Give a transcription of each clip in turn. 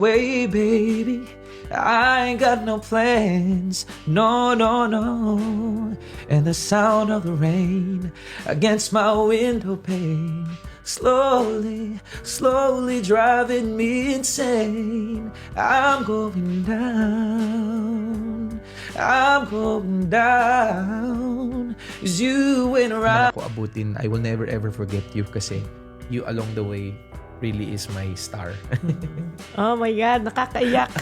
Way, baby, I ain't got no plans. No, no, no. And the sound of the rain against my window pane, slowly, slowly driving me insane. I'm going down. I'm going down. 'Cause you went around. Ako abutin, I will never ever forget you kasi you along the way really is my star. Oh my God, nakakaiyak.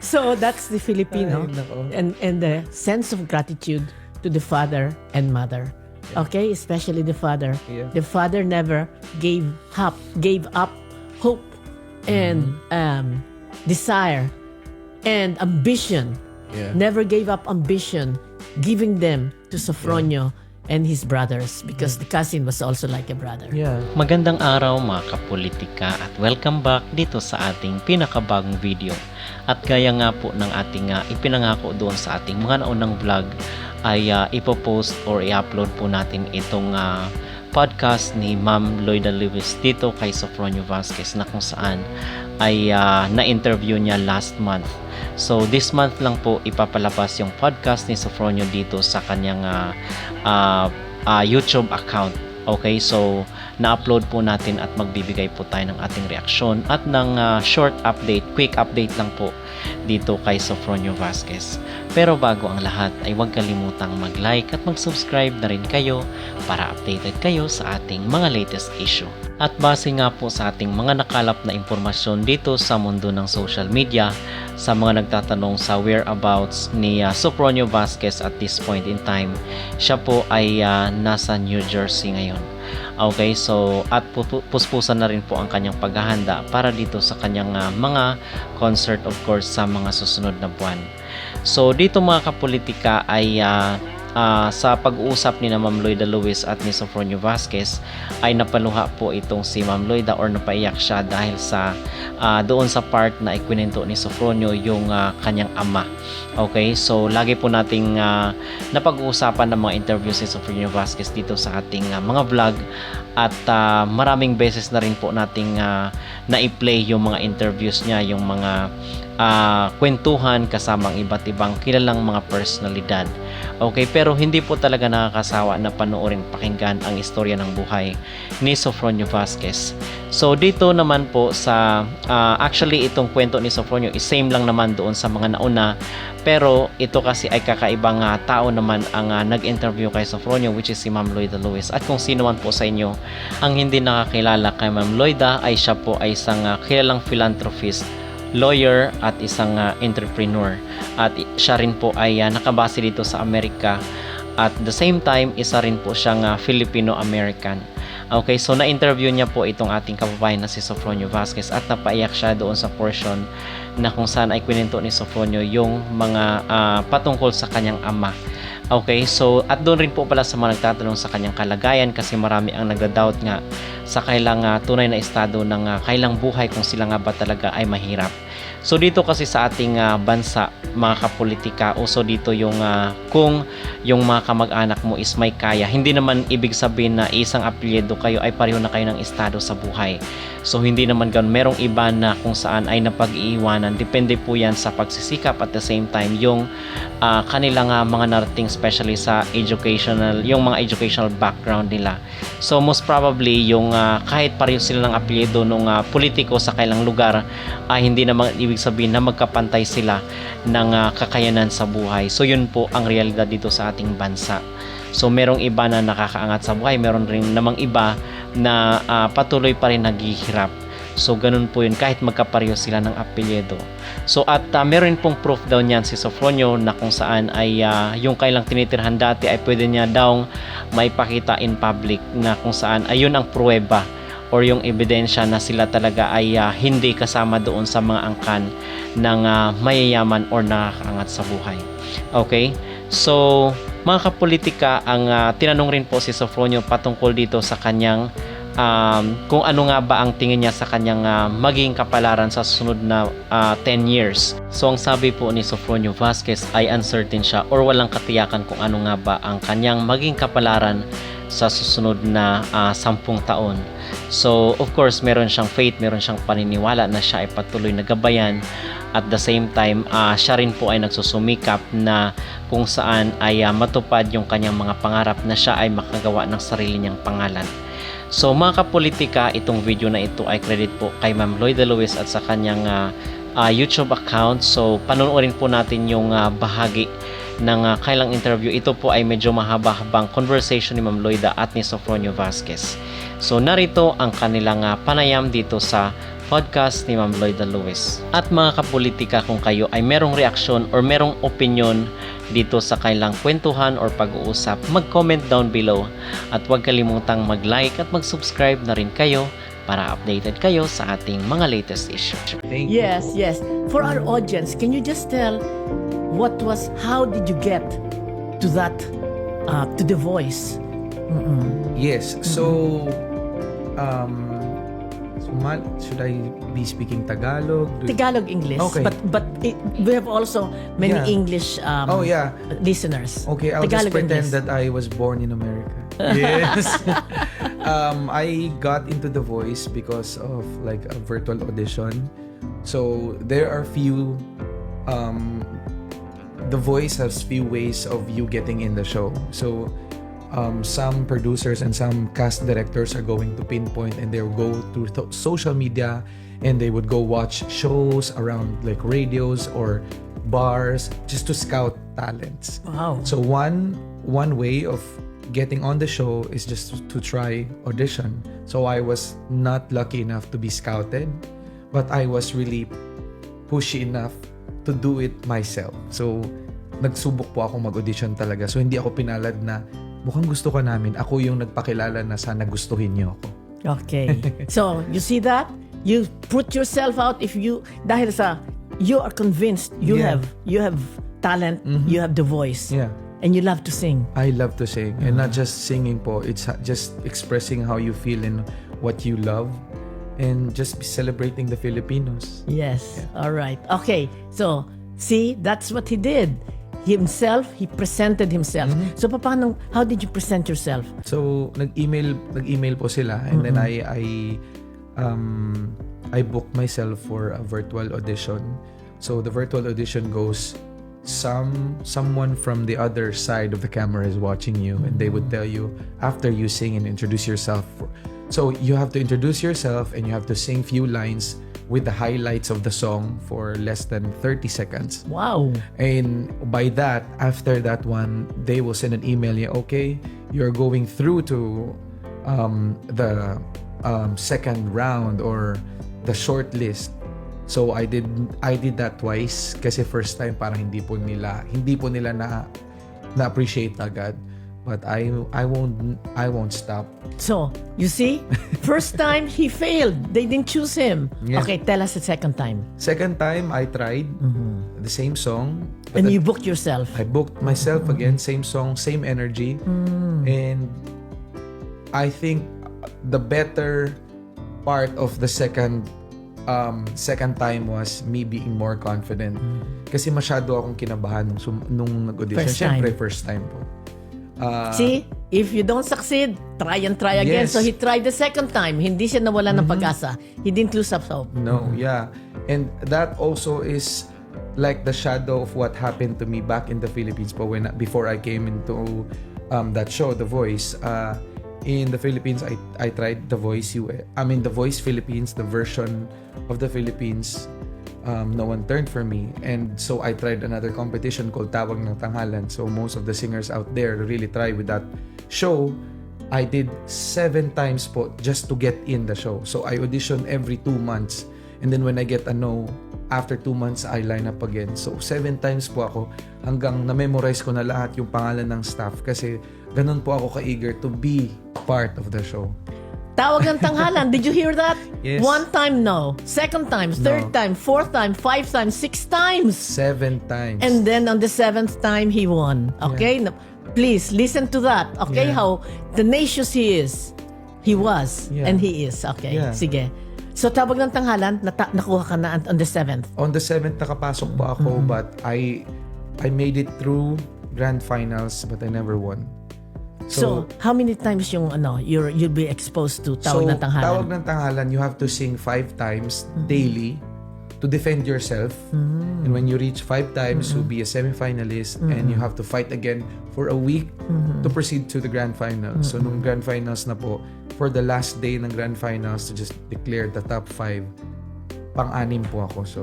So that's the Filipino Ay, nako. and the sense of gratitude to the father and mother. Okay, especially the father. Yeah. The father never gave up hope and desire and ambition. Yeah. Never gave up ambition, giving them to Sofronio and his brothers because the cousin was also like a brother. Yeah. Magandang araw mga kapolitika at welcome back dito sa ating pinakabagong video. At gaya nga po ng ating ipinangako doon sa ating mga naunang vlog ay ipopost or i-upload po natin itong podcast ni Ma'am Loida Lewis dito kay Sofronio Vasquez na kung saan ay na-interview niya last month. So this month lang po ipapalabas yung podcast ni Sofronio dito sa kanyang YouTube account. Okay, so na-upload po natin at magbibigay po tayo ng ating reaksyon at ng short update, quick update lang po dito kay Sofronio Vasquez. Pero bago ang lahat ay huwag kalimutang mag-like at mag-subscribe na rin kayo para updated kayo sa ating mga latest issue. At base nga po sa ating mga nakalap na impormasyon dito sa mundo ng social media, sa mga nagtatanong sa whereabouts ni Sofronio Vasquez at this point in time, siya po ay nasa New Jersey ngayon. Okay, so at puspusan na rin po ang kanyang paghahanda para dito sa kanyang mga concert, of course, sa mga susunod na buwan. So dito mga kapolitika ay sa pag-uusap ni na Ma'am Loida Lewis at ni Sofronio Vasquez ay napaluha po itong si Ma'am Loida or napaiyak siya dahil sa doon sa part na ikwinento ni Sofronio yung kanyang ama. Okay, so lagi po nating napag-uusapan ng mga interviews ni Sofronio Vasquez dito sa ating mga vlog at maraming beses na rin po nating na-i-play yung mga interviews niya, yung mga kwentuhan kasamang iba't ibang kilalang mga personalidad. Okay, pero hindi po talaga nakakasawa na panoorin, pakinggan ang istorya ng buhay ni Sofronio Vasquez. So dito naman po sa actually itong kwento ni Sofronio is same lang naman doon sa mga nauna, pero ito kasi ay kakaibang tao naman ang nag-interview kay Sofronio, which is si Ma'am Loida Lewis. At kung sino man po sa inyo ang hindi nakakilala kay Ma'am Loida, ay siya po ay isang kilalang philanthropist, lawyer at isang entrepreneur, at siya rin po ay nakabase dito sa Amerika at the same time isa rin po siyang Filipino-American. Okay, so na-interview niya po itong ating kababayan na si Sofronio Vasquez at napaiyak siya doon sa portion na kung saan ay kwento ni Sofronio yung mga patungkol sa kanyang ama. Okay, so at doon rin po pala sa mga nagtatanong sa kanyang kalagayan kasi marami ang nagda-doubt nga sa kailang tunay na estado ng kailang buhay kung sila nga ba talaga ay mahirap. So dito kasi sa ating bansa, mga kapolitika, uso dito yung kung yung mga kamag-anak mo is may kaya. Hindi naman ibig sabihin na isang apelyido kayo ay pareho na kayo ng estado sa buhay. So hindi naman ganoon. Merong iba na kung saan ay napag-iiwanan. Depende po yan sa pagsisikap at the same time yung kanilang mga narating, especially sa educational, yung mga educational background nila. So most probably yung kahit pareho sila ng apelyido ng politiko sa kailang lugar, hindi naman ibig sabihin na magkapantay sila ng kakayanan sa buhay. So yun po ang realidad dito sa ating bansa. So merong iba na nakakaangat sa buhay, meron rin namang iba na patuloy pa rin naghihirap. So ganun po yun kahit magkapareho sila ng apelyido. So at meron pong proof daw niyan si Sofronio na kung saan ay yung kailang tinitirhan dati ay pwede niya daw maipakita in public na kung saan ayun ang pruweba or yung ebidensya na sila talaga ay hindi kasama doon sa mga angkan ng mayayaman or nakakaangat sa buhay. Okay? So, mga kapolitika, ang tinanong rin po si Sofronio patungkol dito sa kanyang kung ano nga ba ang tingin niya sa kanyang maging kapalaran sa susunod na 10 years. So ang sabi po ni Sofronio Vasquez ay uncertain siya or walang katiyakan kung ano nga ba ang kanyang maging kapalaran sa susunod na 10 taon. So, of course, meron siyang faith, meron siyang paniniwala na siya ay patuloy na gabayan. At the same time, siya rin po ay nagsusumikap na kung saan ay matupad yung kanyang mga pangarap na siya ay makagawa ng sarili niyang pangalan. So mga kapolitika, itong video na ito ay credit po kay Ma'am Lloyda Lewis at sa kanyang YouTube account. So panoorin po natin yung bahagi ng kailang interview. Ito po ay medyo mahaba-habang conversation ni Ma'am Lloyda at ni Sofronio Vasquez. So narito ang kanilang panayam dito sa podcast ni Ma'am Lloyda Lewis. At mga kapolitika, kung kayo ay merong reaksyon or merong opinion dito sa kailang kwentuhan or pag-uusap, mag-comment down below at huwag kalimutang mag-like at mag-subscribe na rin kayo para updated kayo sa ating mga latest issue. Thank you. Yes. For our audience, can you just tell how did you get to that, to The Voice? Yes. So, should I be speaking Tagalog? Tagalog English, Okay. but we have also many Yeah. English listeners. Okay, I'll Tagalog just pretend English. that I was born in America. Yes. I got into The Voice because of like a virtual audition. So there are few The Voice has few ways of you getting in the show. So some producers and some cast directors are going to pinpoint and they'll go through social media and they would go watch shows around like radios or bars just to scout talents. Wow. So one way of getting on the show is just to try audition. So I was not lucky enough to be scouted, but I was really pushy enough to do it myself. So nagsubok po ako mag-audition talaga. So hindi ako pinalad na mukhang gusto ka namin. Ako yung nagpakilala na sana gustuhin niyo ako. Okay. So, you see that? You put yourself out dahil sa you are convinced you Yeah. have talent, you have the voice. Yeah. And you love to sing. I love to sing. And not just singing po. It's just expressing how you feel and what you love. And just celebrating the Filipinos. Yes. All right. Okay. So, see, that's what he did. He presented himself. So, how did you present yourself? So nag-email po sila and then I booked myself for a virtual audition. So the virtual audition goes someone from the other side of the camera is watching you and they would tell you after you sing and introduce yourself. So you have to introduce yourself and you have to sing few lines with the highlights of the song for less than 30 seconds. Wow. And by that, after that one, they will send an email. Okay, you're going through to the second round or the short list. So I did that twice kasi first time parang hindi po nila na appreciate agad. But I won't stop. So, you see, first time he failed. They didn't choose him. Yeah. Okay, tell us the second time. Second time I tried the same song. But And you booked yourself. I booked myself again, same song, same energy. And I think the better part of the second time was me being more confident. Kasi masyado akong kinabahan nung nag-audition. First time. Siyempre, first time po. See, if you don't succeed, try and try again. Yes. So he tried the second time. Hindi siya nawala ng pag-asa. He didn't lose up hope. No, yeah. And that also is like the shadow of what happened to me back in the Philippines before I came into that show, The Voice. In the Philippines, I tried The Voice The Voice Philippines, the version of the Philippines. No one turned for me, and so I tried another competition called Tawag ng Tanghalan. So most of the singers out there really try with that show. I did 7 times po just to get in the show. So I audition every 2 months, and then when I get a no, after 2 months I line up again. So 7 times po ako hanggang na-memorize ko na lahat yung pangalan ng staff kasi ganun po ako ka-eager to be part of the show. Tawag ng Tanghalan. Did you hear that? Yes. 1 time, no. Second time, third No. time, fourth time, 5 times, 6 times. 7 times. And then on the 7th time, he won. Okay? No, please, listen to that. Okay? Yeah. How tenacious he is. He was. Yeah. And he is. Okay? Yeah. Sige. So, Tawag ng Tanghalan, nakuha ka na on the 7th. On the 7th nakapasok pa ako, but I made it through grand finals but I never won. So, how many times you'll be exposed to Tawag ng Tanghalan? Tawag ng Tanghalan, you have to sing 5 times daily to defend yourself. And when you reach 5 times, you'll be a semi-finalist and you have to fight again for a week to proceed to the grand finals. So, nung grand finals na po, for the last day ng grand finals to just declare the top 5, pang-anim po ako. So,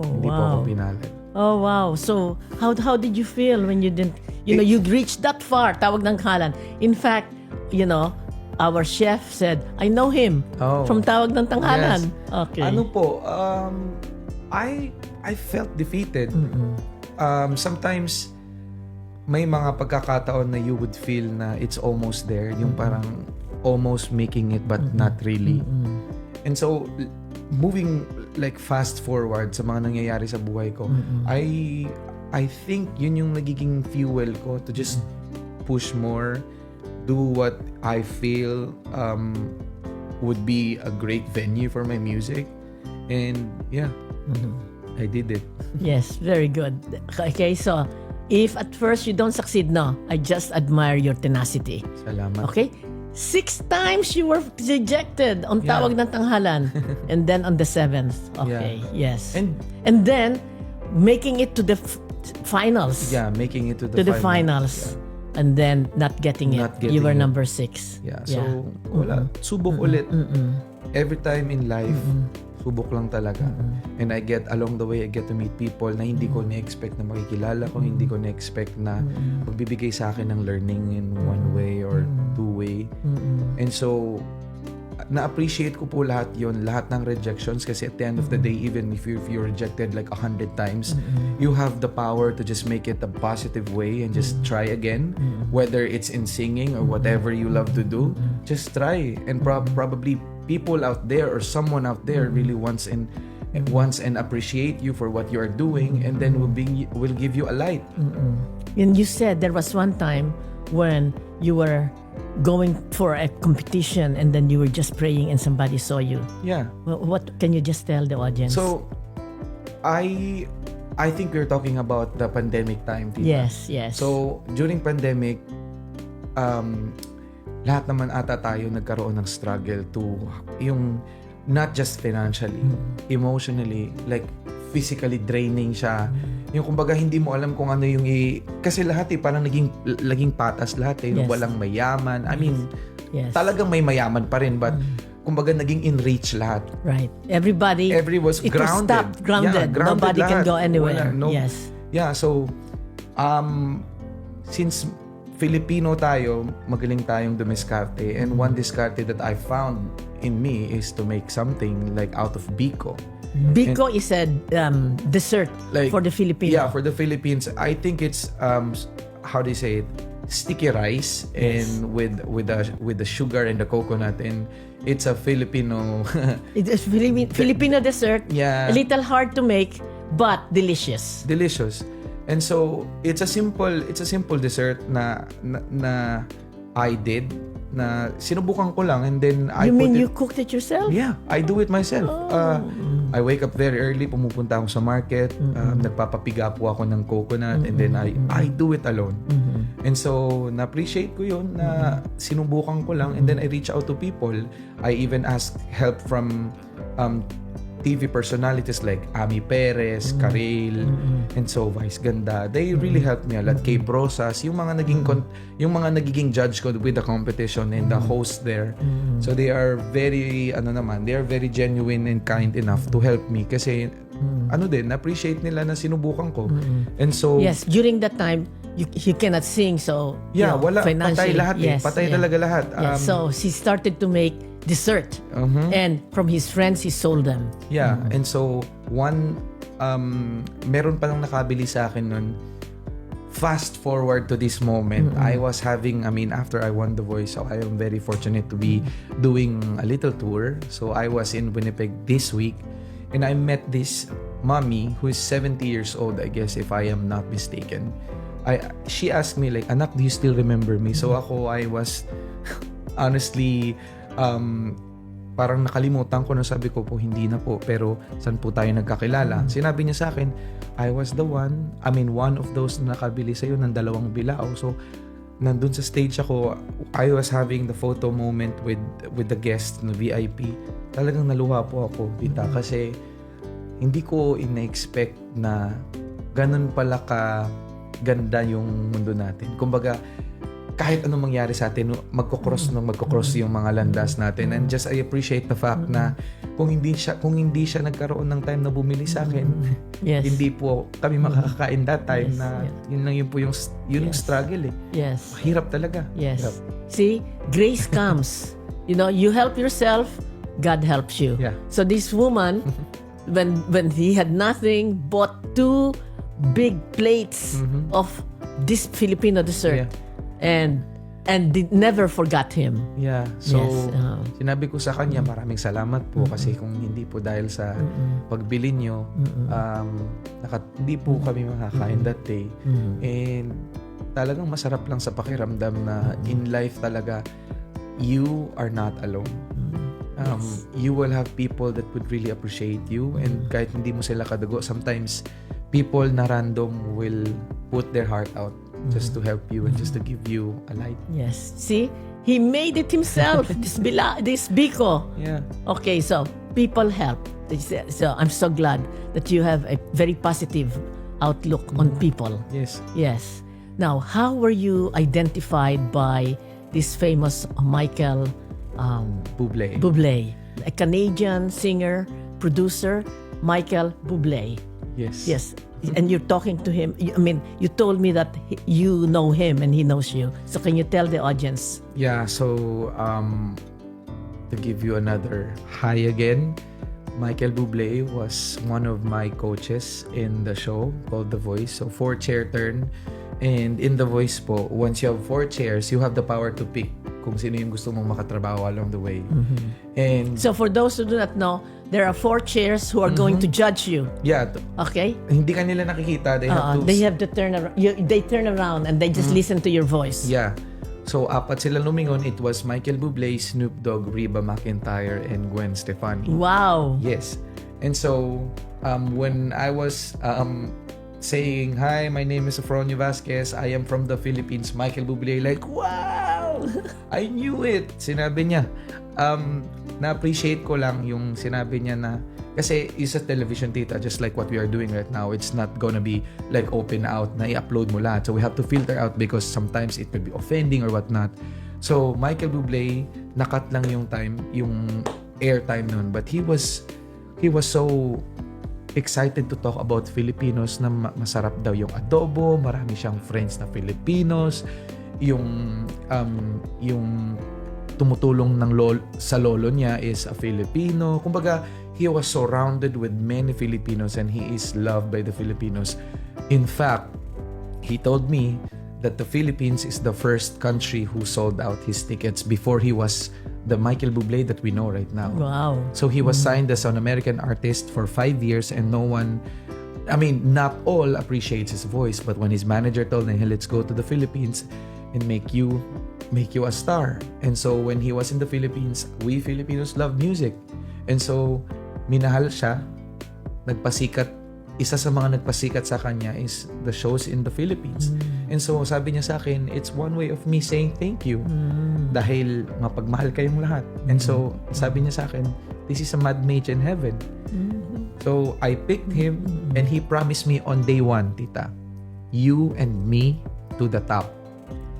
hindi po ako pinali. Oh, wow. So, how did you feel when you didn't, you reached that far, Tawag ng Tanghalan? In fact, our chef said, I know him from Tawag ng Tanghalan. Yes. Okay. Ano po, I felt defeated. Sometimes, may mga pagkakataon na you would feel na it's almost there. Yung parang almost making it but not really. And so, moving like fast forward sa mga nangyayari sa buhay ko, I think yun yung nagiging fuel ko to just push more, do what I feel would be a great venue for my music, and yeah, I did it. Yes, very good. Okay, so if at first you don't succeed, no, I just admire your tenacity. Salamat. Okay? 6 times you were rejected on Tawag ng Tanghalan. And then on the 7th. Okay, yes. And then, making it to the finals. Yeah, making it to To the finals. And then, not getting it. Not getting You were it. number 6. Yeah, so wala. Subok ulit. Every time in life, subok lang talaga. And along the way, I get to meet people na hindi ko na-expect na makikilala ko, hindi ko na-expect na magbibigay sa akin ng learning in one way or two way. And so, na-appreciate ko po lahat yon, lahat ng rejections, kasi at the end of the day, even if you're rejected like 100 times, you have the power to just make it a positive way and just try again, whether it's in singing or whatever you love to do, just try. And probably people out there or someone out there really wants and appreciate you for what you are doing, and then will give you a light. And you said there was one time when you were going for a competition and then you were just praying and somebody saw you. Yeah. Well, what can you just tell the audience? So, I think we're talking about the pandemic time, Tita. Yes. So, during pandemic, lahat naman ata tayo nagkaroon ng struggle to yung not just financially, emotionally, like physically draining siya. Yung kumbaga hindi mo alam kung ano yung kasi lahat parang naging patas lahat Yes. walang mayaman. I mean, Yes. talagang may mayaman pa rin, but kumbaga naging enrich lahat. Right. Everybody Was it grounded. was stopped, grounded. Yeah, grounded Nobody can lahat. go anywhere. Wala, no. Yes. Yeah, so since Filipino tayo, magaling tayong dumiskarte, and one diskarte that I found in me is to make something like out of biko. Biko is a dessert Like, for the Filipino. Yeah, for the Philippines, I think it's how do you say it? Sticky rice, and with the sugar and the coconut, and it's a Filipino It is Filipino dessert. Yeah. A little hard to make, but delicious. delicious. And so it's a simple dessert na I did, na sinubukan ko lang, and then I You mean put it. you cooked it yourself? Yeah, I do it myself. I wake up very early, pumupunta ako sa market, nagpapapiga po ako ng coconut, and then I do it alone. And so, na-appreciate ko yun na sinubukan ko lang, and then I reach out to people. I even ask help from TV personalities like Ami Perez, Karel, and so Vice Ganda. They really helped me a lot. Kay Brosas, yung mga nagiging judge ko with the competition and the host there. So they are very genuine and kind enough to help me, kasi na-appreciate nila na sinubukan ko. And so Yes, during that time, you cannot sing, so yeah, wala, patay financially, lahat yes, patay yeah. talaga lahat. Yeah, so he started to make dessert, and from his friends he sold them. Yeah, and so meron pa lang nakabili sa akin nun. Fast forward to this moment, I was having, after I won The Voice, so I am very fortunate to be doing a little tour. So I was in Winnipeg this week, and I met this mommy who is 70 years old, I guess, if I am not mistaken. She asked me like, "Anak, do you still remember me?" So I was honestly parang nakalimutan ko na, sabi ko po, hindi na po, pero saan po tayo nagkakilala? Sinabi niya sa akin, I was one of those na nakabili sa'yo ng 2 bilao. So, nandun sa stage ako, I was having the photo moment with the guest na VIP. Talagang naluha po ako, tita, kasi hindi ko ina-expect na ganun pala ka ganda yung mundo natin. Kumbaga, kahit anong mangyari sa atin, magkocross yung mga landas natin. And just I appreciate the fact na kung hindi siya nagkaroon ng time na bumili sa akin, Yes. hindi po kami makakakain that time Yes, na yes. yun po yung Yes. struggle eh. Yes. Hirap talaga. Yes. Hirap. See, grace comes. You help yourself, God helps you. Yeah. So this woman, when he had nothing, bought 2 big plates of this Filipino dessert, and never forgot him. Yeah. So, Yes, sinabi ko sa kanya, maraming salamat po kasi kung hindi po dahil sa pagbili nyo, hindi po kami makakain that day. And talagang masarap lang sa pakiramdam na in life talaga, you are not alone. You will have people that would really appreciate you, and kahit hindi mo sila kadugo, sometimes people na random will put their heart out just to help you and just to give you a light. Yes. See, he made it himself. This Biko. Yeah. Okay, so people help. So I'm so glad that you have a very positive outlook on people. Yes. Yes. Now, how were you identified by this famous Michael Bublé. Bublé, a Canadian singer, producer, Michael Bublé? Yes. Yes. And you're talking to him. You told me that you know him and he knows you. So can you tell the audience? Yeah, so to give you another high again, Michael Bublé was one of my coaches in the show called The Voice. So 4-chair turn. And in The Voice po, once you have 4 chairs, you have the power to pick kung sino yung gusto mong makatrabaho along the way. And So for those who do not know, there are 4 chairs who are going to judge you. yeah, Okay? hindi kanila nakikita. They have to turn around. They turn around and they just listen to your voice. Yeah. So, 4 sila lumingon. It was Michael Bublé, Snoop Dogg, Reba McEntire, and Gwen Stefani. Wow. Yes. And so, when I was saying, "Hi, my name is Sofronio Vasquez. I am from the Philippines." Michael Bublé, like, "Wow! I knew it!" Sinabi niya. Na-appreciate ko lang yung sinabi niya na, kasi isa television, tita, just like what we are doing right now, it's not gonna be like open out na i-upload mo lahat. So we have to filter out because sometimes it could be offending or whatnot. So Michael Bublé, nakat lang yung airtime nun, but he was so excited to talk about Filipinos na masarap daw yung adobo, marami siyang friends na Filipinos, yung tumutulong sa lolo niya is a Filipino. Kumbaga, he was surrounded with many Filipinos and he is loved by the Filipinos. In fact, he told me that the Philippines is the first country who sold out his tickets before he was the Michael Bublé that we know right now. Wow. So he was signed as an American artist for 5 years and not all appreciates his voice, but when his manager told him, "Hey, let's go to the Philippines and make you a star." And so when he was in the Philippines, we Filipinos love music. And so minahal siya, isa sa mga nagpasikat sa kanya is the shows in the Philippines. And so sabi niya sa akin, it's one way of me saying thank you. Dahil mapagmahal kayong lahat. And so sabi niya sa akin, this is a mad match in heaven. So I picked him and he promised me on day 1, tita, you and me to the top.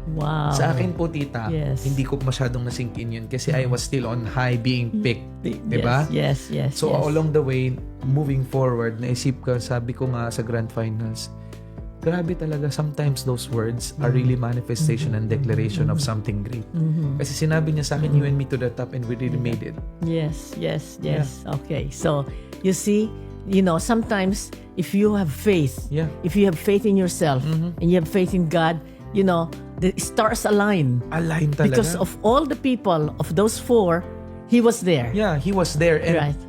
Wow. Sa akin po, tita, Yes. hindi ko masyadong nasink in yun kasi I was still on high being picked. Diba? Yes. So along the way, moving forward, naisip ko, sabi ko nga sa grand finals, grabe talaga, sometimes those words are really manifestation and declaration of something great. Kasi sinabi niya sa akin, you and me to the top, and we really made it. Yes. Okay. So, you see, sometimes if you have faith, if you have faith in yourself and you have faith in God, the stars align. Align talaga. Because of all the people, of those 4, he was there. Yeah, he was there. And Right.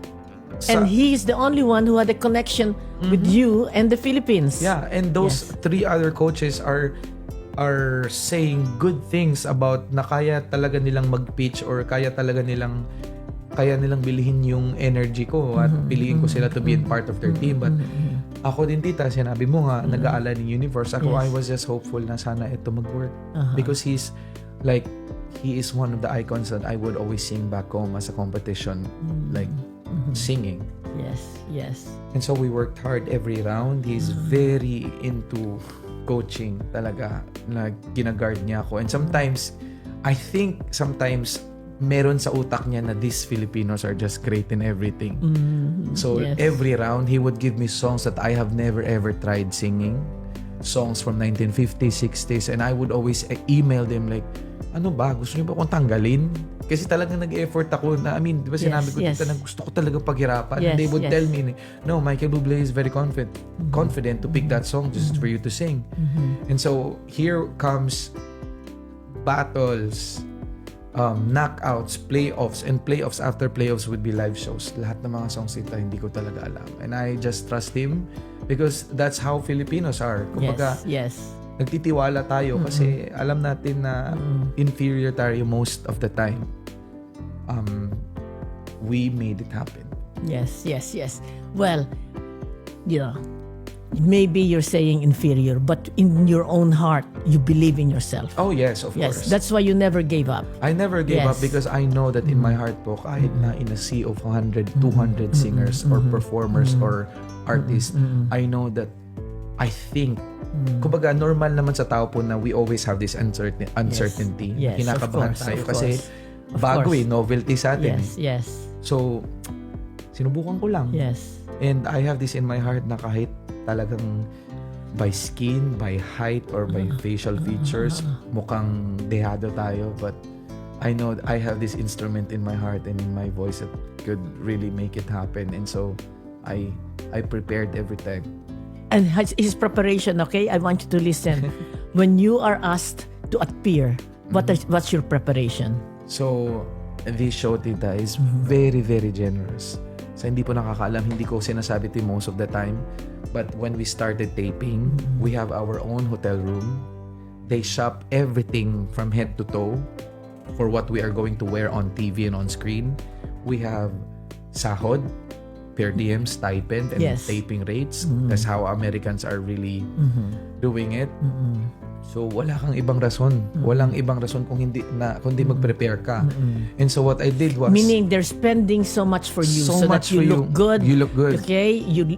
And he is the only one who had a connection with you and the Philippines. Yeah, and those 3 other coaches are saying good things about na kaya talaga nilang mag-pitch or kaya nilang bilhin yung energy ko at piliin ko sila to be in part of their team. But Ako din, tita, sinabi mo nga, nag-aalala ng universe. Ako, Yes. I was just hopeful na sana ito mag-work. Uh-huh. Because he is one of the icons that I would always sing back home as a competition, like singing. Yes. And so we worked hard every round. He's very into coaching talaga. Gina-guard niya ako. And sometimes, I think sometimes meron sa utak niya na these Filipinos are just great in everything. So Yes. every round, he would give me songs that I have never ever tried singing. Songs from 1950s, 60s. And I would always email them like, ano ba? Gusto niyo ba akong tanggalin? Kasi talagang nag-effort ako na, di ba sinabi ko dito na gusto ko talaga paghirapan. Yes, And they would yes. tell me, no, Michael Bublé is very confident to pick that song just for you to sing. And so, here comes battles, knockouts, playoffs, and playoffs after playoffs would be live shows. Lahat ng mga songs ito, hindi ko talaga alam. And I just trust him because that's how Filipinos are. Kumbaga, Yes. nagtitiwala tayo kasi alam natin na inferior tayo most of the time. We made it happen. Yes. Well, maybe you're saying inferior, but in your own heart, you believe in yourself. Oh yes, of Yes, course. that's why you never gave up. I never gave up Yes. because I know that in my heart po, kahit na in a sea of 100, 200 singers or performers or artists, I know that I think, kumbaga normal naman sa tao po na we always have this uncertainty. Yes, Kinakabahan of course, tayo of kasi course. Of bago course. novelty sa atin. Yes. So, sinubukan ko lang. Yes. And I have this in my heart na kahit talagang by skin, by height, or by facial features, mukhang dehado tayo. But I know I have this instrument in my heart and in my voice that could really make it happen. And so, I prepared every time. And his preparation, okay? I want you to listen. When you are asked to appear, what's your preparation? So, this show, tita, is very, very generous. So, hindi po nakakaalam, hindi ko sinasabi ito most of the time. But when we started taping, we have our own hotel room. They shop everything from head to toe for what we are going to wear on TV and on screen. We have sahod, per diem, stipend, and Yes. taping rates. That's how Americans are really doing it. So, wala kang ibang rason. Walang ibang rason kundi mag-prepare ka. And so, what I did was... Meaning they're spending so much for you So so much that you for look you. good. You look good. Okay? You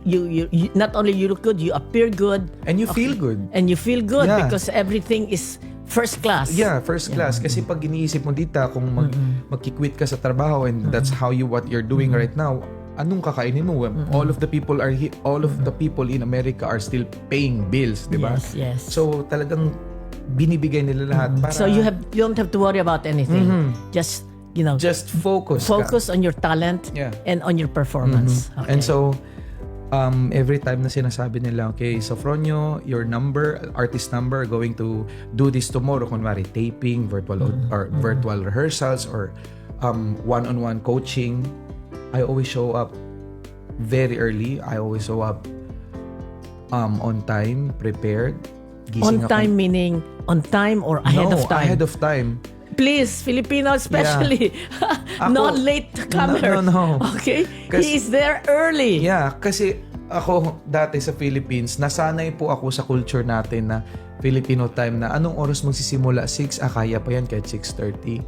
not only you look good, you appear good. And you feel good. And you feel good Yeah. because everything is first class. Yeah, first class. Kasi pag iniisip mo dita, kung magki-quit ka sa trabaho and that's what you're doing right now, anong kakainin mo? All of the people in America are still paying bills, di ba? Yes. So talagang binibigay nila lahat para So you don't have to worry about anything. Just just focus ka. focus on your talent Yeah. and on your performance. Okay. And so every time na sinasabi nila, okay, so Fronyo, your artist number, going to do this tomorrow, kunwari taping, virtual rehearsals, or one-on-one coaching, I always show up very early. I always show up on time, prepared. on time meaning on time or ahead of time? Ahead of time. Please, Filipino especially. Not late comer. No. Okay? He is there early. Yeah, kasi ako dati sa Philippines, nasanay po ako sa culture natin na Filipino time na anong oras magsisimula? 6, kaya pa yan kahit 6:30.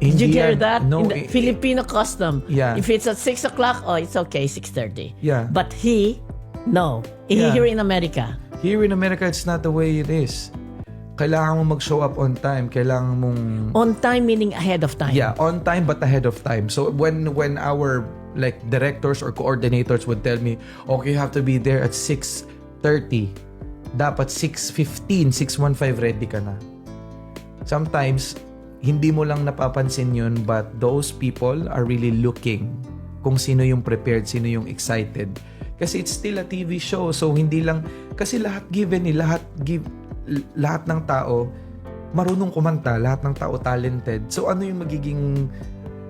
Did you hear yan. that? No, In the Filipino custom. Yeah. If it's at 6 o'clock, it's okay, 6:30. Yeah. But no. Yeah. Here in America. Here in America, it's not the way it is. Kailangan mo mag-show up on time. Kailangan mong... On time meaning ahead of time. Yeah, on time but ahead of time. So when our directors or coordinators would tell me, okay, you have to be there at 6:30. Dapat 6:15, 6:15 ready ka na. Sometimes, hindi mo lang napapansin yun, but those people are really looking kung sino yung prepared, sino yung excited. Kasi it's still a TV show. So hindi lang, kasi lahat ng tao marunong kumanta, lahat ng tao talented. So ano yung magiging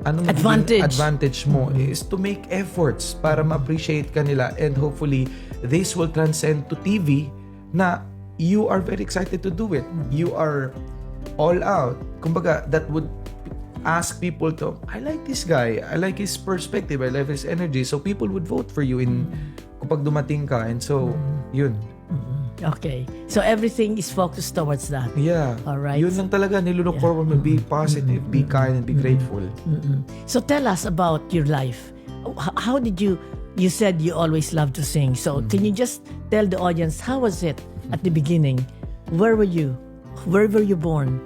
advantage mo is to make efforts para ma-appreciate ka nila, and hopefully this will transcend to TV na you are very excited to do it. You are all out. Kumbaga, that would ask people to, I like this guy, I like his perspective, I like his energy. So people would vote for you in kapag dumating ka. And so, yun. Okay. So everything is focused towards that. Yeah. Alright. Yun lang talaga. Nilook forward mo. Be positive, be kind, and be grateful. So tell us about your life. How did you said you always loved to sing. So can you just tell the audience, how was it at the beginning? Where were you? Where were you born?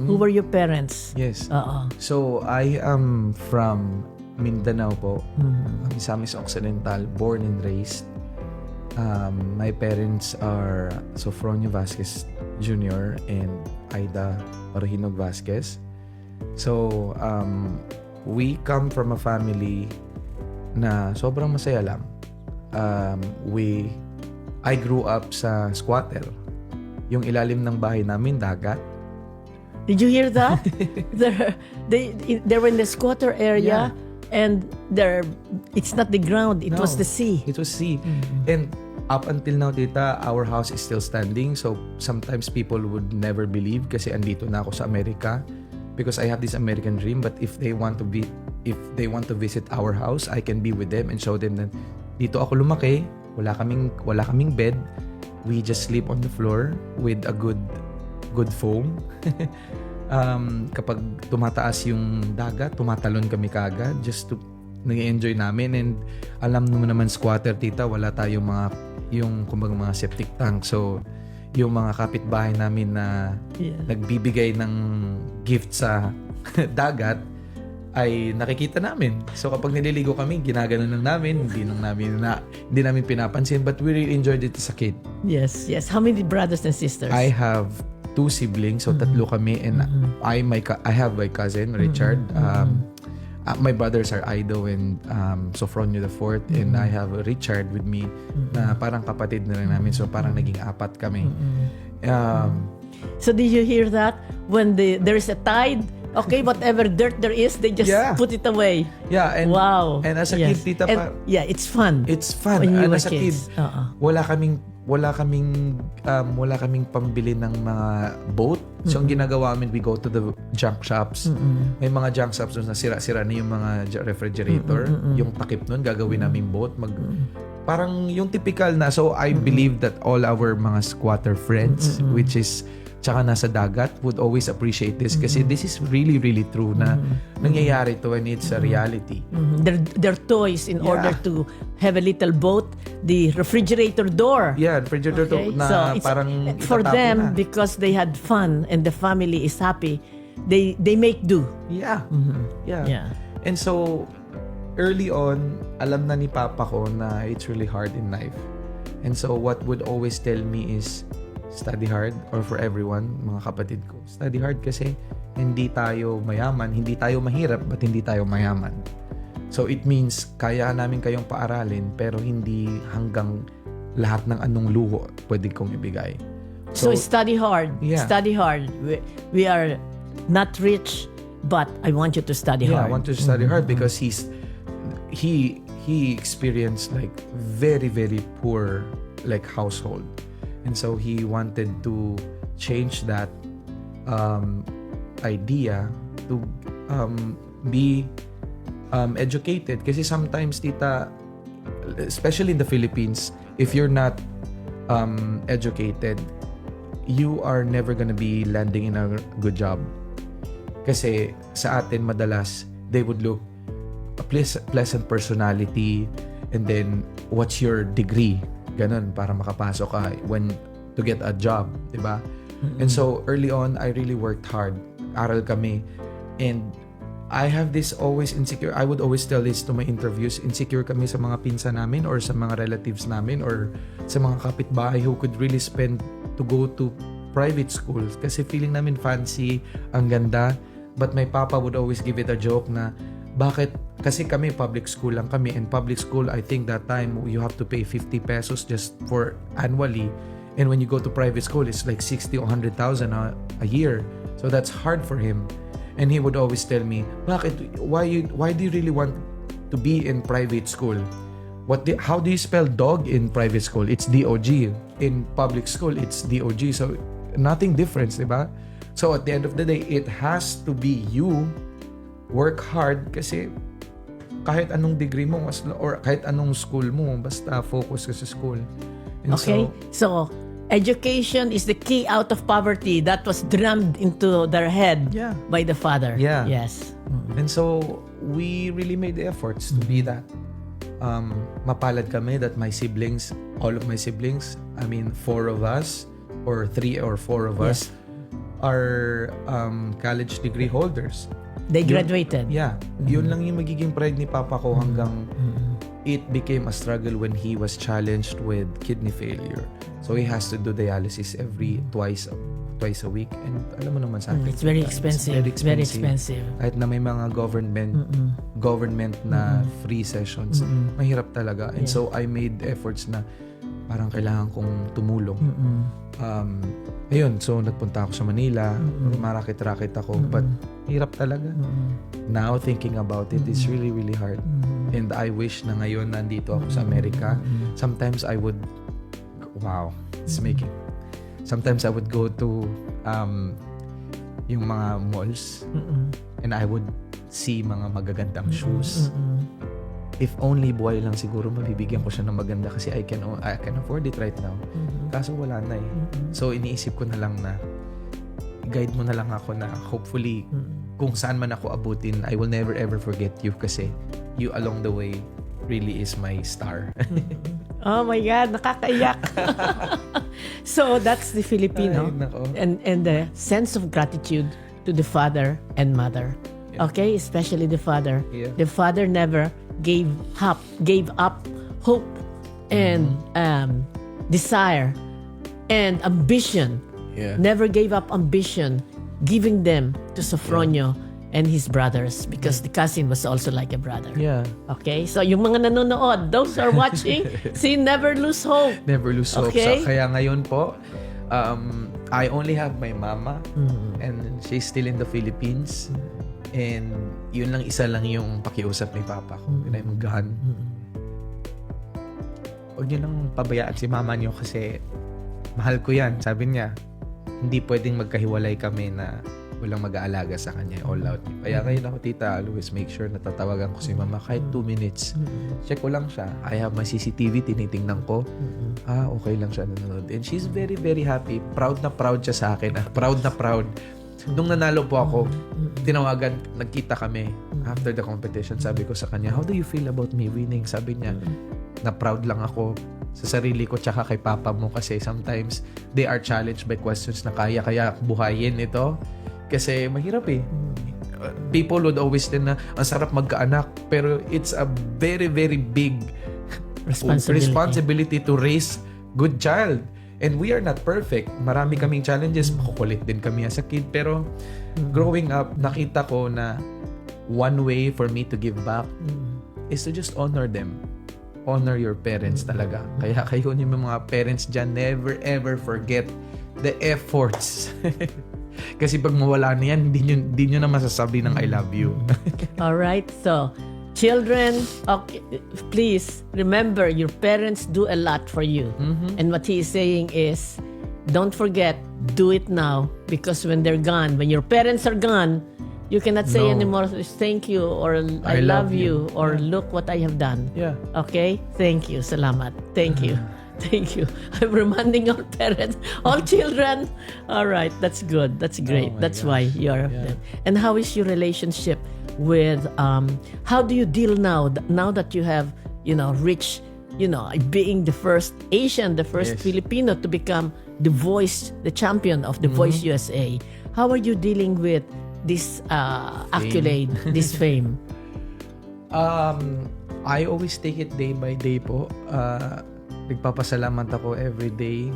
Who were your parents? Yes. Oo. So, I am from Mindanao po. Misamis Occidental, born and raised. My parents are Sofronio Vasquez Jr. and Aida Orhinog Vasquez. So, we come from a family na sobrang masaya lang. I grew up sa squatter. Yung ilalim ng bahay namin, dagat. Did you hear that? they were in the squatter area, and it's not the ground, it was the sea. It was sea. And up until now, tita, our house is still standing. So sometimes people would never believe kasi andito na ako sa Amerika because I have this American dream. But if they want to visit our house, I can be with them and show them that dito ako lumaki. Wala kaming bed. We just sleep on the floor with a good foam. Kapag tumataas yung dagat, tumatalon kami kaagad just to nag-enjoy namin. And alam mo naman squatter, tita, wala tayong kumbaga mga septic tank. So yung mga kapitbahay namin na nagbibigay ng gift sa dagat ay nakikita namin. So kapag nililigo kami, ginaganon lang namin, hindi namin pinapansin, but we really enjoyed it as a kid. Yes. How many brothers and sisters? I have 2 siblings, so tatlo kami, and I have my cousin Richard. My brothers are Aido and Sofronio the Fourth, and I have Richard with me na parang kapatid na lang namin, so parang naging 4 kami. So did you hear that? When there is a tide, okay, whatever dirt there is, they just put it away. Yeah, and wow. And as a kid, tita, it's fun. It's fun. When you and were as a kid, wala kaming pambili ng mga boat. So ang ginagawa namin, we go to the junk shops. May mga junk shops doon na sira-sira na yung mga refrigerator. Yung takip nun, gagawin namin boat. Parang yung typical na. So I believe that all our mga squatter friends, which is tsaka nasa dagat, would always appreciate this kasi this is really, really true na nangyayari to and it's a reality. Their toys in order to have a little boat, the refrigerator door. Yeah, refrigerator door na so it's, parang for them, na. because they had fun and the family is happy, they make do. Yeah. And so, early on, alam na ni Papa ko na it's really hard in life. And so, what would always tell me is, study hard, or for everyone, mga kapatid ko, study hard kasi hindi tayo mayaman, hindi tayo mahirap, but hindi tayo mayaman. So it means kaya namin kayong paaralin pero hindi hanggang lahat ng anong luho pwede kong ibigay. So study hard. Yeah. Study hard. We are not rich, but I want you to study hard. I want you to study hard because he experienced like very, very poor like household. And so he wanted to change that idea to be educated. Kasi sometimes, tita, especially in the Philippines, if you're not educated, you are never gonna be landing in a good job. Kasi sa atin, madalas, they would look a pleasant personality and then what's your degree? Ganun, para makapasok ka to get a job, diba? And so, early on, I really worked hard. Aral kami. And I have this always insecure. I would always tell this to my interviews. Insecure kami sa mga pinsan namin or sa mga relatives namin or sa mga kapitbahay who could really spend to go to private schools. Kasi feeling namin fancy, ang ganda. But my papa would always give it a joke na, bakit? Kasi kami public school lang kami, and public school, I think that time you have to pay 50 pesos just for annually, and when you go to private school it's like 60 or 100,000 a year. So that's hard for him, and he would always tell me, bakit? Why do you really want to be in private school? How do you spell dog in private school? It's D-O-G. In public school it's D-O-G. So nothing difference, diba? So at the end of the day, it has to be you work hard kasi kahit anong degree mo or kahit anong school mo, basta focus ka sa school. And Okay? So, education is the key out of poverty that was drummed into their head Yeah. by the father. Yeah. Yes. And so, we really made the efforts to be that. Mapalad kami that my siblings, all of my siblings, I mean, 4 of us, or 3 or 4 of us, are college degree holders. They graduated. Yeah. Yun lang yung magiging pride ni Papa ko hanggang it became a struggle when he was challenged with kidney failure. So he has to do dialysis twice a week. And alam mo naman sa atin. It's very expensive. Very expensive. Kahit na may mga government na free sessions, mahirap talaga. And so I made efforts na parang kailangan kong tumulong. Ayun, so nagpunta ako sa Manila, marakit-rakit ako, but hirap talaga. Now thinking about it, it's really, really hard. And I wish na ngayon nandito ako sa Amerika. Sometimes I would, sometimes I would go to yung mga malls and I would see mga magagandang shoes. If only buhay lang siguro mabibigyan ko siya ng maganda kasi I can afford it right now. Kaso wala na eh. So iniisip ko na lang na guide mo na lang ako na hopefully kung saan man ako abutin, I will never ever forget you kasi you along the way really is my star. Oh my God, nakakaiyak. So that's the Filipino. Ay, nako. And the sense of gratitude to the father and mother. Yeah. Okay, especially the father. Yeah. The father never gave up hope and desire and ambition. Yeah. Never gave up ambition, giving them to Sofronio and his brothers because the cousin was also like a brother. Yeah. Okay? So yung mga nanonood, those who are watching, see, never lose hope. Never lose hope. Okay. So, kaya ngayon po, I only have my mama and she's still in the Philippines. And yun lang, isa lang yung pakiusap ni Papa ko. Pinayamagahan. Huwag niyo nang pabayaan si mama niyo kasi mahal ko yan. Sabi niya, hindi pwedeng magkahiwalay kami na walang mag-aalaga sa kanya. All out. Kaya ngayon ako, tita, always make sure na tatawagan ko si mama kahit 2 minutes. Check ko lang siya. I have my CCTV, tinitingnan ko. Okay lang siya nanonood. And she's very, very happy. Proud na proud siya sa akin. Proud na proud. Nung nanalo po ako, tinawagan, nagkita kami after the competition. Sabi ko sa kanya, how do you feel about me winning? Sabi niya, na proud lang ako sa sarili ko tsaka kay papa mo kasi sometimes they are challenged by questions na kaya buhayin ito. Kasi mahirap eh. People would always say na ang sarap magkaanak pero it's a very, very big responsibility to raise good child. And we are not perfect. Marami kaming challenges. Makukulit din kami as a kid. Pero growing up, nakita ko na one way for me to give back is to just honor them. Honor your parents talaga. Kaya kayo yung mga parents dyan, never ever forget the efforts. Kasi pag mawala na yan, hindi nyo na masasabi ng I love you. All right. So, children, okay, please remember your parents do a lot for you. And what he is saying is, don't forget, do it now because when they're gone, when your parents are gone, you cannot say anymore, thank you or I love you or look what I have done. Yeah. Okay? Thank you. Salamat. Thank you. Thank you. I'm reminding all parents, all children. All right. That's good. That's great. Oh my That's why gosh. you're Yeah. And how is your relationship with how do you deal now that you have reached being the first Asian, the first Yes. Filipino to become the champion of the Voice USA? How are you dealing with this accolade, this fame? I always take it day by day po. Nagpapasalamat ako every day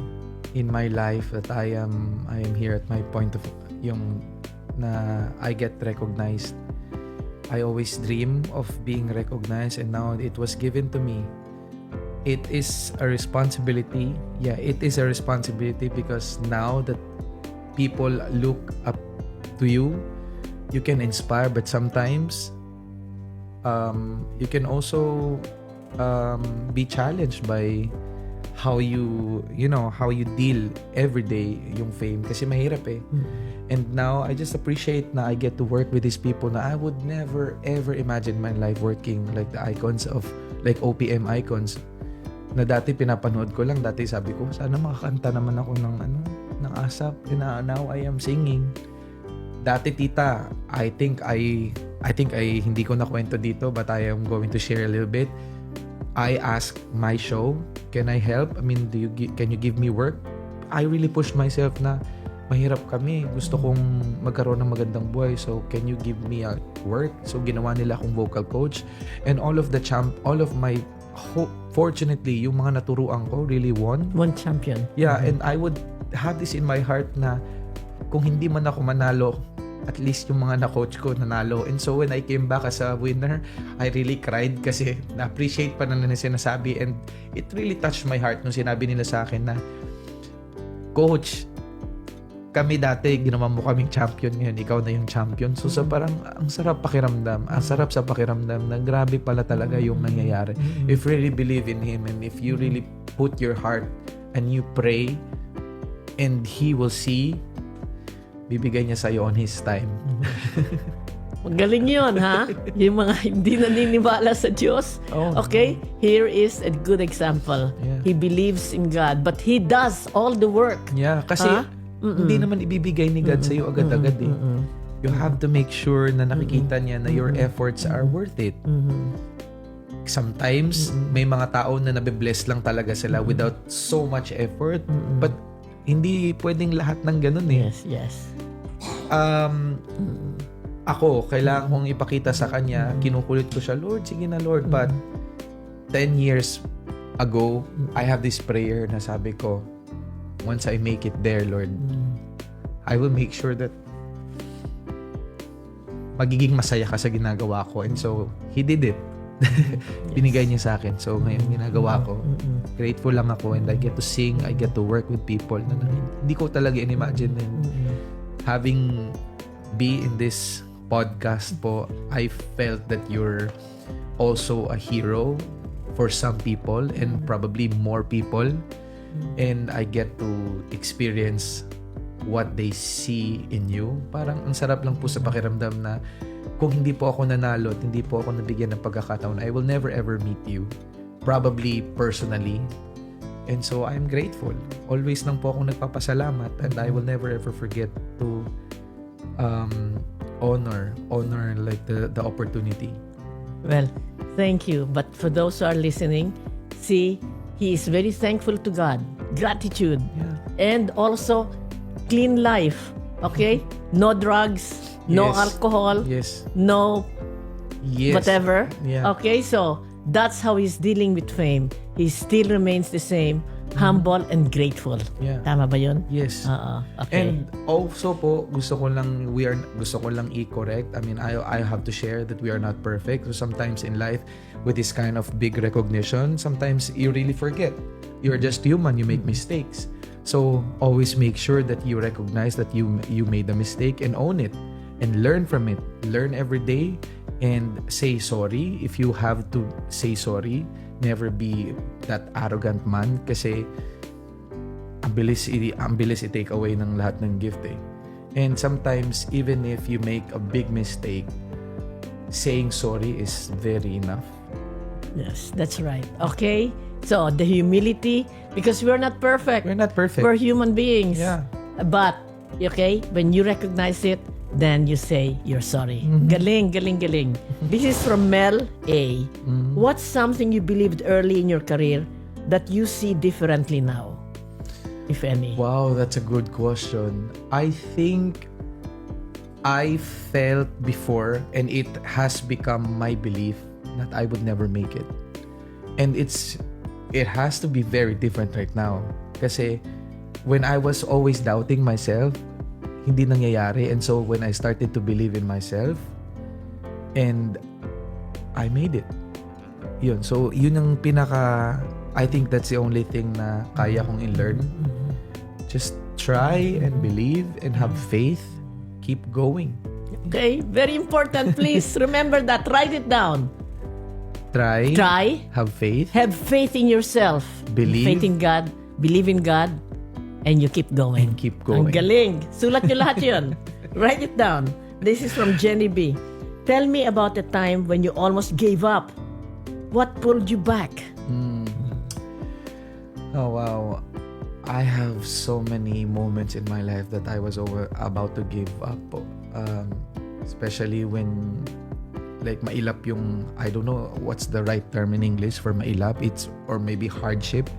in my life that I am here at my point of yung na I get recognized. I always dream of being recognized and now it was given to me. It is a responsibility. Yeah, it is a responsibility because now that people look up to you, you can inspire, but sometimes you can also be challenged by how you deal every day yung fame kasi mahirap eh. And now, I just appreciate na I get to work with these people na I would never ever imagine my life working like the icons of, like OPM icons. Na dati pinapanood ko lang, dati sabi ko, sana makakanta naman ako ng ASAP. And now I am singing. Dati tita, I think I hindi ko nakwento dito, but I am going to share a little bit. I asked my show, can I help? I mean, can you give me work? I really pushed myself na mahirap kami. Gusto kong magkaroon ng magandang buhay. So, can you give me a work? So, ginawa nila akong vocal coach. And all of my, fortunately, yung mga naturuan ko really won. One champion. Yeah, and I would have this in my heart na kung hindi man ako manalo, at least yung mga na-coach ko nanalo. And so, when I came back as a winner, I really cried kasi na-appreciate pa na sinasabi. And it really touched my heart nung sinabi nila sa akin na, Coach, kami dati, ginawa mo kaming champion, ngayon ikaw na yung champion. So, parang ang sarap pakiramdam. Ang sarap sa pakiramdam na grabe pala talaga yung nangyayari. If you really believe in Him and if you really put your heart and you pray and He will see, bibigay niya sa'yo on His time. Magaling yun, ha? Yung mga hindi naniniwala sa Diyos. Okay? Here is a good example. Yeah. He believes in God, but he does all the work. Yeah, kasi hindi naman ibibigay ni God sa'yo agad-agad eh. You have to make sure na nakikita niya na your efforts are worth it. Sometimes, may mga tao na nabibless lang talaga sila without so much effort. But, hindi pwedeng lahat ng ganun eh. Yes. Ako, kailangan kong ipakita sa Kanya, kinukulit ko siya, Lord, sige na Lord. But, 10 years ago, I have this prayer na sabi ko, once I make it there, Lord, I will make sure that magiging masaya ka sa ginagawa ko. And so, He did it. Binigay niya sa akin. So, ngayon ginagawa ko. Grateful lang ako and I get to sing, I get to work with people na hindi ko talaga in-imagine. And having be in this podcast po, I felt that you're also a hero for some people and probably more people. And I get to experience what they see in you. Parang ang sarap lang po sa pakiramdam na kung hindi po ako nanalo at hindi po ako nabigyan ng pagkakataon, I will never ever meet you. Probably personally. And so I'm grateful. Always lang po akong nagpapasalamat and I will never ever forget to honor like the opportunity. Well, thank you. But for those who are listening, see, he is very thankful to God. Gratitude. Yeah. And also, clean life. Okay? No drugs, no Yes. alcohol, Yes. no whatever. Yeah. Okay? So, that's how he's dealing with fame. He still remains the same, humble and grateful. Yeah. Tama ba yun? Yes. Okay. And also po, gusto ko lang i-correct. I mean, I have to share that we are not perfect. So sometimes in life, with this kind of big recognition, sometimes you really forget. You're just human. You make mistakes. So always make sure that you recognize that you made a mistake and own it and learn from it. Learn every day and say sorry if you have to say sorry. Never be that arrogant man kasi ang bilis i-take away ng lahat ng gift eh. And sometimes, even if you make a big mistake, saying sorry is very enough. Yes, that's right. Okay? So, the humility, because we're not perfect. We're not perfect. We're human beings. Yeah. But, okay, when you recognize it, then you say you're sorry. Galing. This is from Mel A. What's something you believed early in your career that you see differently now, if any? Wow, that's a good question. I think I felt before, and it has become my belief that I would never make it. And it has to be very different right now. Kasi when I was always doubting myself, hindi nangyayari. And so when I started to believe in myself, and I made it. Yun. So yun ang I think that's the only thing na kaya kong i-learn. Just try and believe and have faith. Keep going. Okay, very important. Please remember that. Write it down. Try. Try. Have faith. Have faith in yourself. Believe. Faith in God. Believe in God. and you keep going. And keep Ang going. galing. Sulat nyo lahat yun. Write it down. This is from Jenny B. Tell me about the time when you almost gave up. What pulled you back? Oh wow, I have so many moments in my life that I was about to give up. Especially when like mailap yung, I don't know what's the right term in English for mailap. It's, or maybe hardship.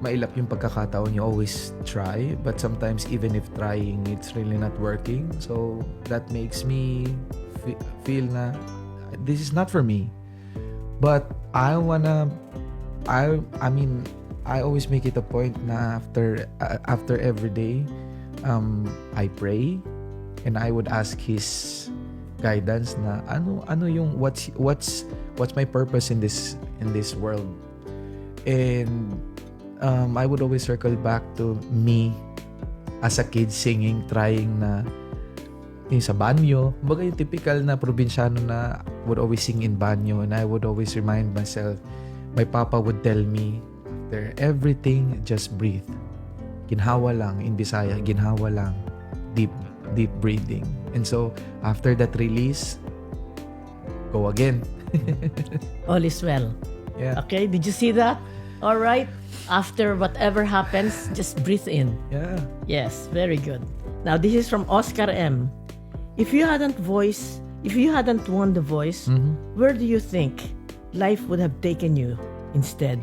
Mailap yung pagkakataon, you always try, but sometimes even if trying, it's really not working. So that makes me feel na this is not for me. But I mean, I always make it a point na after every day, I pray and I would ask His guidance na ano yung what's my purpose in this world. And I would always circle back to me as a kid singing, trying na yung sa banyo. Baga yung typical na probinsyano na would always sing in banyo, and I would always remind myself, my papa would tell me, after everything, just breathe. Ginhawa lang, in Bisaya, ginhawa lang. Deep breathing. And so, after that release, go again. All is well. Yeah. Okay, did you see that? All right. After whatever happens, just breathe in. Yeah. Yes, very good. Now, this is from Oscar M. If you hadn't won The Voice, where do you think life would have taken you instead?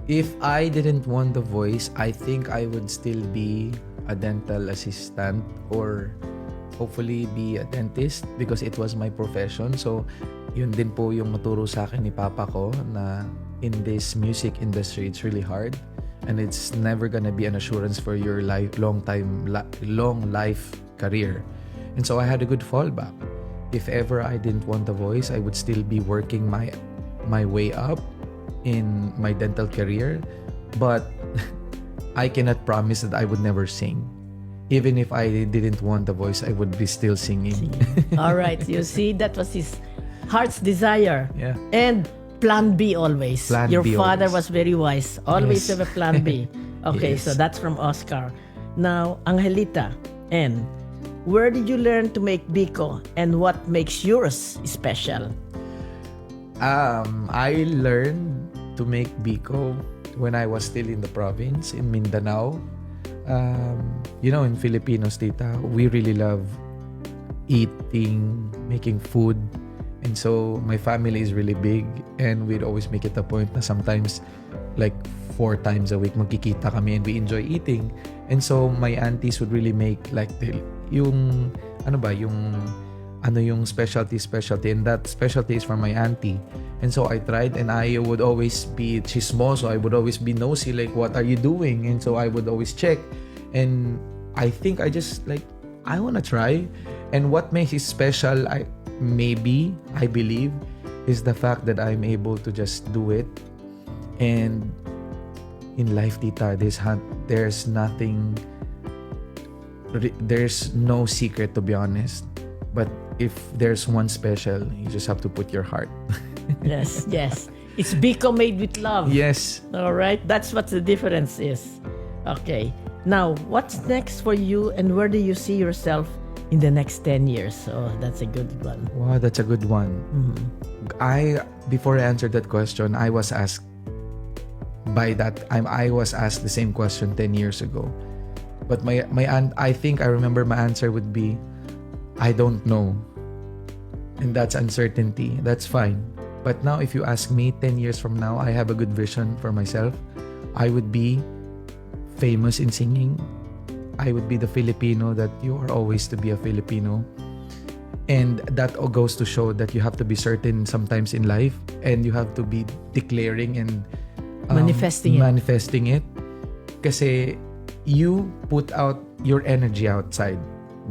If I didn't want The Voice, I think I would still be a dental assistant or hopefully be a dentist because it was my profession. So, yun din po yung maturo sa akin ni Papa ko na in this music industry, it's really hard and it's never gonna be an assurance for your long life career. And so I had a good fallback. If ever I didn't want The Voice, I would still be working my way up in my dental career, but I cannot promise that I would never sing. Even if I didn't want The Voice, I would be still singing. All right, you see, that was his heart's desire. Yeah. And plan B always. Plan Your B father always. was very wise. Always Yes. have a plan B. Okay, Yes. so that's from Oscar. Now, Angelita N. Where did you learn to make biko and what makes yours special? I learned to make biko when I was still in the province in Mindanao. In Filipinos, tita, we really love eating, making food. And so my family is really big and we'd always make it a point na sometimes like 4 times a week magkikita kami and we enjoy eating. And so my aunties would really make like yung specialty, and that specialty is from my auntie. And so I tried, and I would always be chismoso. I would always be nosy, like, what are you doing? And so I would always check. And I think I just I want to try. And what makes it special, I believe, is the fact that I'm able to just do it. And in life, tita, there's no secret, to be honest. But if there's one special, you just have to put your heart. Yes. It's biko made with love. Yes. All right, that's what the difference is. Okay. Now, what's next for you and where do you see yourself in the next 10 years? Oh, that's a good one. Wow, that's a good one. Before I answered that question, I was asked the same question 10 years ago. But I think I remember my answer would be, I don't know. And that's uncertainty. That's fine. But now if you ask me 10 years from now, I have a good vision for myself. I would be famous in singing. I would be the Filipino that you are always to be a Filipino. And that goes to show that you have to be certain sometimes in life, and you have to be declaring and manifesting it. Kasi you put out your energy outside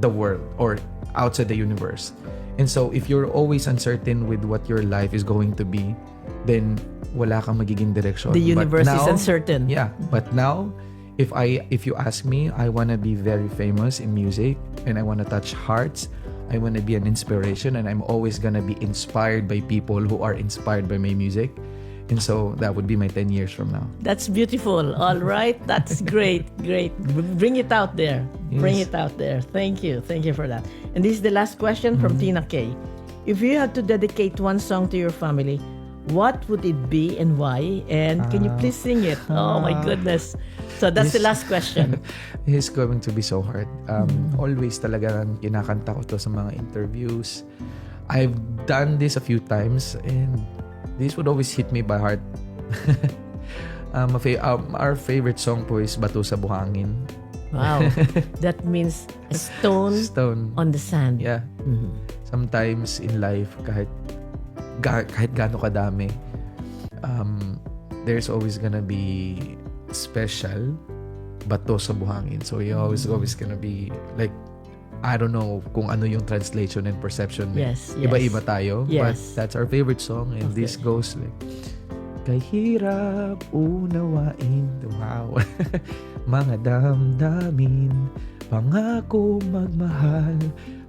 the world or outside the universe. And so if you're always uncertain with what your life is going to be, then wala kang magiging direction. The universe But now, is uncertain. Yeah, but now if you ask me, I want to be very famous in music and I want to touch hearts. I want to be an inspiration, and I'm always going to be inspired by people who are inspired by my music. And so that would be my 10 years from now. That's beautiful. All right. That's great. Great. Bring it out there. Bring Yes. it out there. Thank you. Thank you for that. And this is the last question from Tina K. If you had to dedicate one song to your family, what would it be and why? And can you please sing it? Oh my goodness. So that's the last question. It's going to be so hard. Always talaga kinakanta ko to sa mga interviews. I've done this a few times and this would always hit me by heart. Our favorite song po is Bato sa Buhangin. Wow. That means a stone on the sand. Yeah. Sometimes in life, kahit gaano kadami, there's always gonna be special bato sa buhangin. So you're always gonna be like, I don't know kung ano yung translation and perception. Yes. Iba-iba tayo. Yes. But that's our favorite song. And this goes like, kahirap unawain. Wow. Mga damdamin, pangako magmahal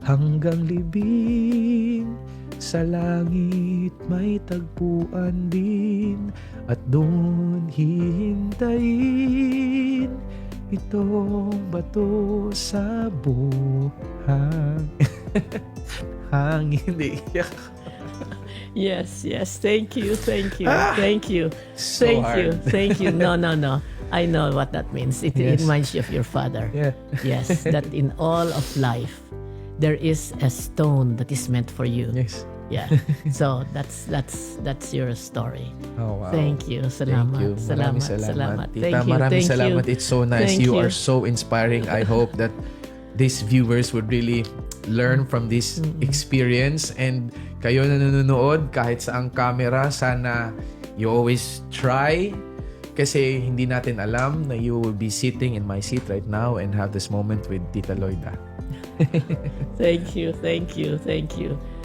hanggang libing. Sa langit may tagpuan din at doon hihintayin itong bato sa buhangin. Hangin. Yes. Thank you. Thank you. Thank you. So Thank hard. you. Thank you. No. I know what that means. It Yes. reminds you of your father. Yeah. Yes, that in all of life, there is a stone that is meant for you. Yes. Yeah. So that's your story. Oh, wow. Thank you. Salamat. Thank you. Maraming Salamat. Tita, Thank you. maraming Thank salamat. you. It's so nice. Thank You you. are so inspiring. I hope that these viewers would really learn from this experience. And kayo na nanonood, kahit sa ang camera, sana you always try. Kasi hindi natin alam na you will be sitting in my seat right now and have this moment with Tita Loida. Thank you.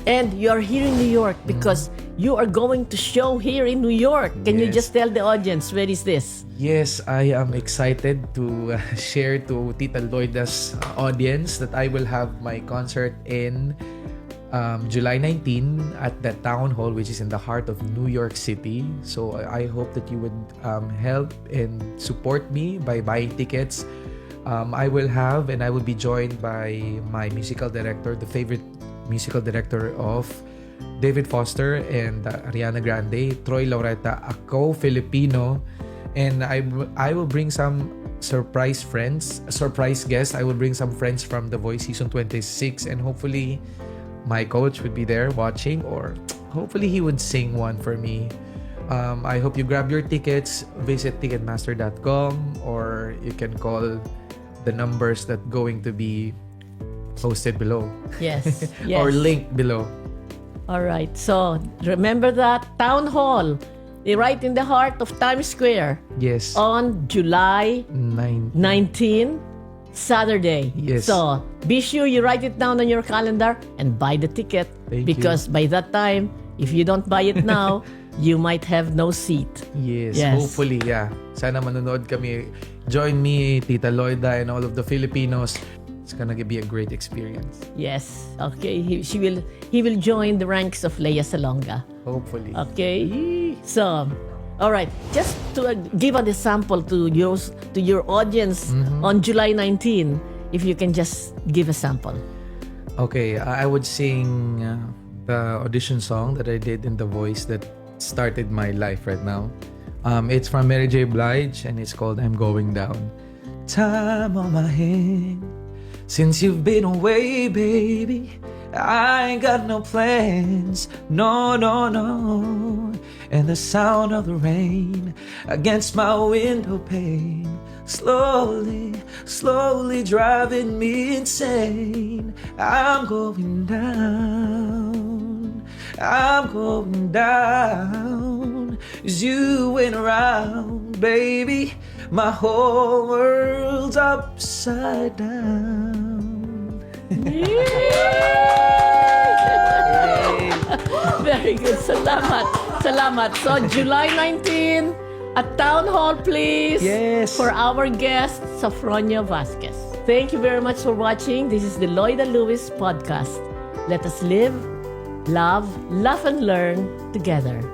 And you're here in New York because you are going to show here in New York. Can you Yes. just tell the audience where is this? Yes, I am excited to share to Tita Loida's audience that I will have my concert in July 19 at the Town Hall, which is in the heart of New York City. So I hope that you would help and support me by buying tickets. I will be joined by my musical director, the favorite musical director of David Foster and Ariana Grande, Troy Laureta, ako Filipino, and I will bring some surprise guests. I will bring some friends from The Voice Season 26, and hopefully my coach would be there watching, or hopefully he would sing one for me. I hope you grab your tickets, visit ticketmaster.com, or you can call the numbers that going to be posted below. Yes. Or link below. All right. So remember that Town Hall, right in the heart of Times Square, Yes. on July 19, Saturday. Yes. So be sure you write it down on your calendar and buy the ticket, Thank because by that time, if you don't buy it now, you might have no seat. Yes, Yes. hopefully, yeah. Sana manonood kami. Join me, Tita Loida, and all of the Filipinos. It's gonna be a great experience. Yes. Okay. He will join the ranks of Lea Salonga. Hopefully. Okay. So, all right. Just to give an example to your audience on July 19, if you can just give a sample. Okay, I would sing the audition song that I did in The Voice that started my life right now. It's from Mary J. Blige, and it's called I'm Going Down. Time on my hand since you've been away, baby. I ain't got no plans, no. And the sound of the rain against my window pane, slowly driving me insane. I'm going down, as you went around, baby. My whole world's upside down. Very good. Salamat. So, July 19, at Town Hall, please. Yes. For our guest, Sofronio Vasquez. Thank you very much for watching. This is the Loida Lewis podcast. Let us live, love, laugh, and learn together.